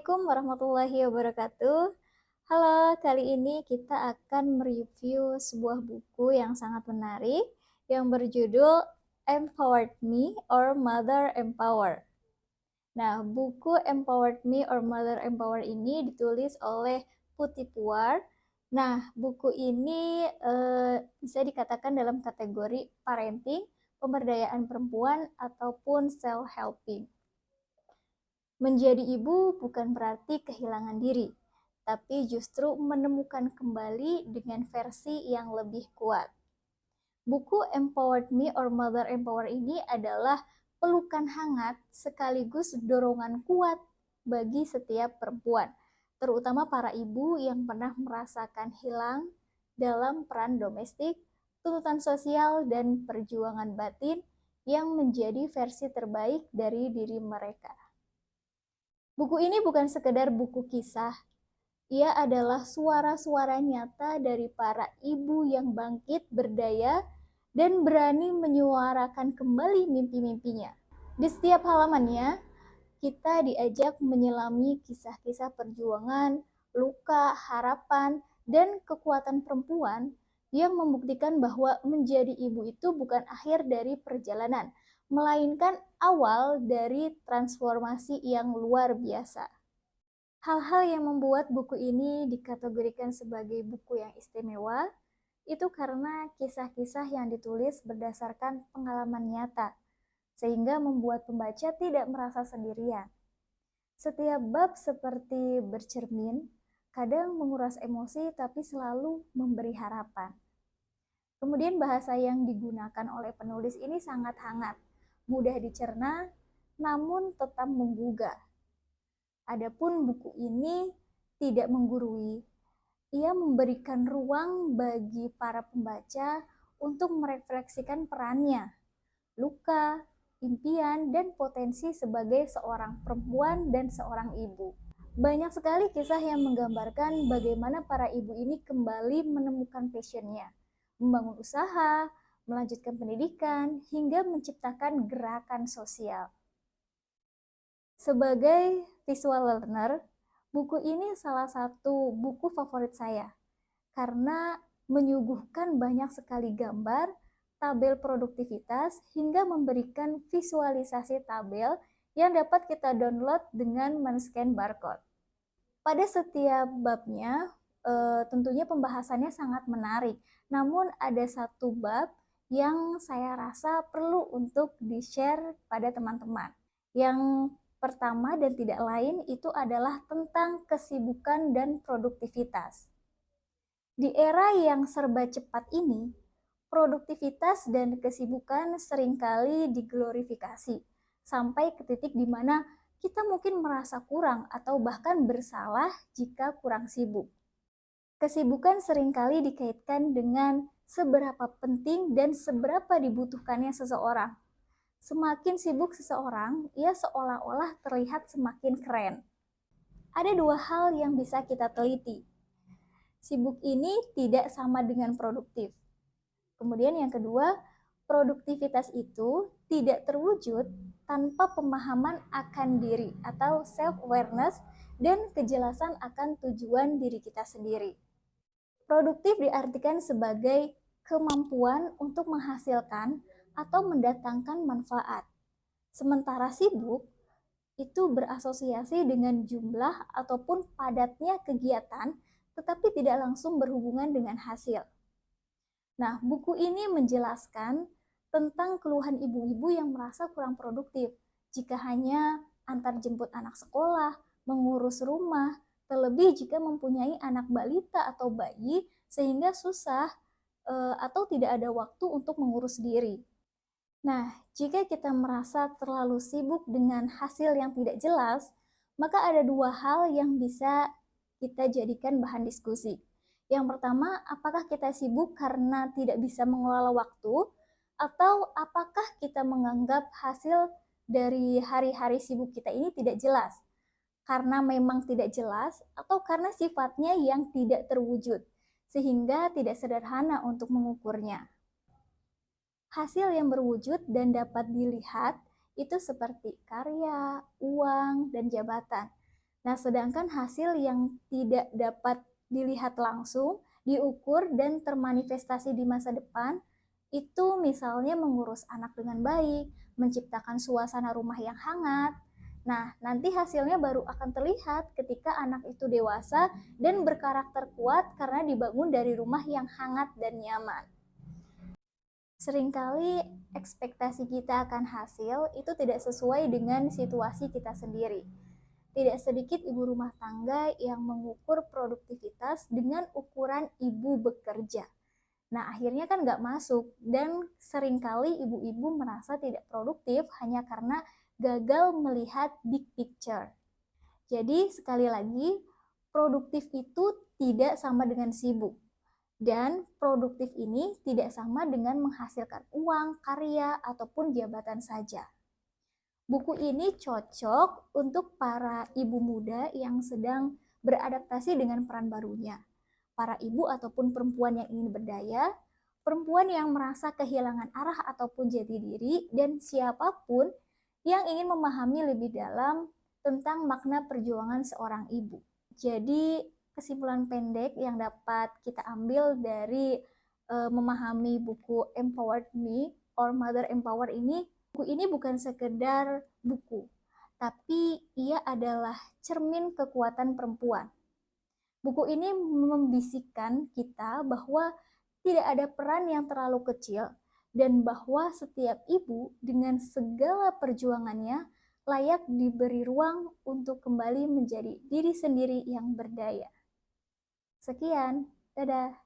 Assalamualaikum warahmatullahi wabarakatuh. Halo, kali ini kita akan mereview sebuah buku yang sangat menarik yang berjudul Empowered Me or Mother Empower. Nah, buku Empowered Me or Mother Empower ini ditulis oleh Putih Puar. Nah, buku ini bisa dikatakan dalam kategori parenting, pemberdayaan perempuan, ataupun self-helping. Menjadi ibu bukan berarti kehilangan diri, tapi justru menemukan kembali dengan versi yang lebih kuat. Buku Empowered Me or Mother Empower ini adalah pelukan hangat sekaligus dorongan kuat bagi setiap perempuan, terutama para ibu yang pernah merasakan hilang dalam peran domestik, tuntutan sosial, dan perjuangan batin yang menjadi versi terbaik dari diri mereka. Buku ini bukan sekedar buku kisah, ia adalah suara-suara nyata dari para ibu yang bangkit, berdaya, dan berani menyuarakan kembali mimpi-mimpinya. Di setiap halamannya, kita diajak menyelami kisah-kisah perjuangan, luka, harapan, dan kekuatan perempuan yang membuktikan bahwa menjadi ibu itu bukan akhir dari perjalanan, melainkan awal dari transformasi yang luar biasa. Hal-hal yang membuat buku ini dikategorikan sebagai buku yang istimewa itu karena kisah-kisah yang ditulis berdasarkan pengalaman nyata, sehingga membuat pembaca tidak merasa sendirian. Setiap bab seperti bercermin, kadang menguras emosi tapi selalu memberi harapan. Kemudian bahasa yang digunakan oleh penulis ini sangat hangat, mudah dicerna, namun tetap menggugah. Adapun buku ini tidak menggurui, ia memberikan ruang bagi para pembaca untuk merefleksikan perannya, luka, impian, dan potensi sebagai seorang perempuan dan seorang ibu. Banyak sekali kisah yang menggambarkan bagaimana para ibu ini kembali menemukan passionnya, membangun usaha, melanjutkan pendidikan, hingga menciptakan gerakan sosial. Sebagai visual learner, buku ini salah satu buku favorit saya karena menyuguhkan banyak sekali gambar, tabel produktivitas, hingga memberikan visualisasi tabel yang dapat kita download dengan men-scan barcode. Pada setiap babnya, tentunya pembahasannya sangat menarik. Namun ada satu bab yang saya rasa perlu untuk di-share pada teman-teman. Yang pertama dan tidak lain itu adalah tentang kesibukan dan produktivitas. Di era yang serba cepat ini, produktivitas dan kesibukan seringkali diglorifikasi, sampai ke titik di mana kita mungkin merasa kurang atau bahkan bersalah jika kurang sibuk. Kesibukan seringkali dikaitkan dengan seberapa penting dan seberapa dibutuhkannya seseorang. Semakin sibuk seseorang, ia seolah-olah terlihat semakin keren. Ada dua hal yang bisa kita teliti. Sibuk ini tidak sama dengan produktif. Kemudian yang kedua, produktivitas itu tidak terwujud tanpa pemahaman akan diri atau self-awareness dan kejelasan akan tujuan diri kita sendiri. Produktif diartikan sebagai kemampuan untuk menghasilkan atau mendatangkan manfaat. Sementara sibuk itu berasosiasi dengan jumlah ataupun padatnya kegiatan, tetapi tidak langsung berhubungan dengan hasil. Nah, buku ini menjelaskan tentang keluhan ibu-ibu yang merasa kurang produktif jika hanya antar jemput anak sekolah, mengurus rumah, terlebih jika mempunyai anak balita atau bayi sehingga susah atau tidak ada waktu untuk mengurus diri. Nah, jika kita merasa terlalu sibuk dengan hasil yang tidak jelas, maka ada dua hal yang bisa kita jadikan bahan diskusi. Yang pertama, apakah kita sibuk karena tidak bisa mengelola waktu, atau apakah kita menganggap hasil dari hari-hari sibuk kita ini tidak jelas? Karena memang tidak jelas, atau karena sifatnya yang tidak terwujud, sehingga tidak sederhana untuk mengukurnya. Hasil yang berwujud dan dapat dilihat itu seperti karya, uang, dan jabatan. Nah, sedangkan hasil yang tidak dapat dilihat langsung, diukur, dan termanifestasi di masa depan, itu misalnya mengurus anak dengan baik, menciptakan suasana rumah yang hangat. Nah, nanti hasilnya baru akan terlihat ketika anak itu dewasa dan berkarakter kuat karena dibangun dari rumah yang hangat dan nyaman. Seringkali ekspektasi kita akan hasil itu tidak sesuai dengan situasi kita sendiri. Tidak sedikit ibu rumah tangga yang mengukur produktivitas dengan ukuran ibu bekerja. Nah, akhirnya kan nggak masuk, dan seringkali ibu-ibu merasa tidak produktif hanya karena gagal melihat big picture. Jadi, sekali lagi, produktif itu tidak sama dengan sibuk. Dan produktif ini tidak sama dengan menghasilkan uang, karya, ataupun jabatan saja. Buku ini cocok untuk para ibu muda yang sedang beradaptasi dengan peran barunya. Para ibu ataupun perempuan yang ingin berdaya, perempuan yang merasa kehilangan arah ataupun jati diri, dan siapapun yang ingin memahami lebih dalam tentang makna perjuangan seorang ibu. Jadi, kesimpulan pendek yang dapat kita ambil dari memahami buku Empowered Me or Mother Empower ini, buku ini bukan sekedar buku, tapi ia adalah cermin kekuatan perempuan. Buku ini membisikkan kita bahwa tidak ada peran yang terlalu kecil dan bahwa setiap ibu dengan segala perjuangannya layak diberi ruang untuk kembali menjadi diri sendiri yang berdaya. Sekian, dadah.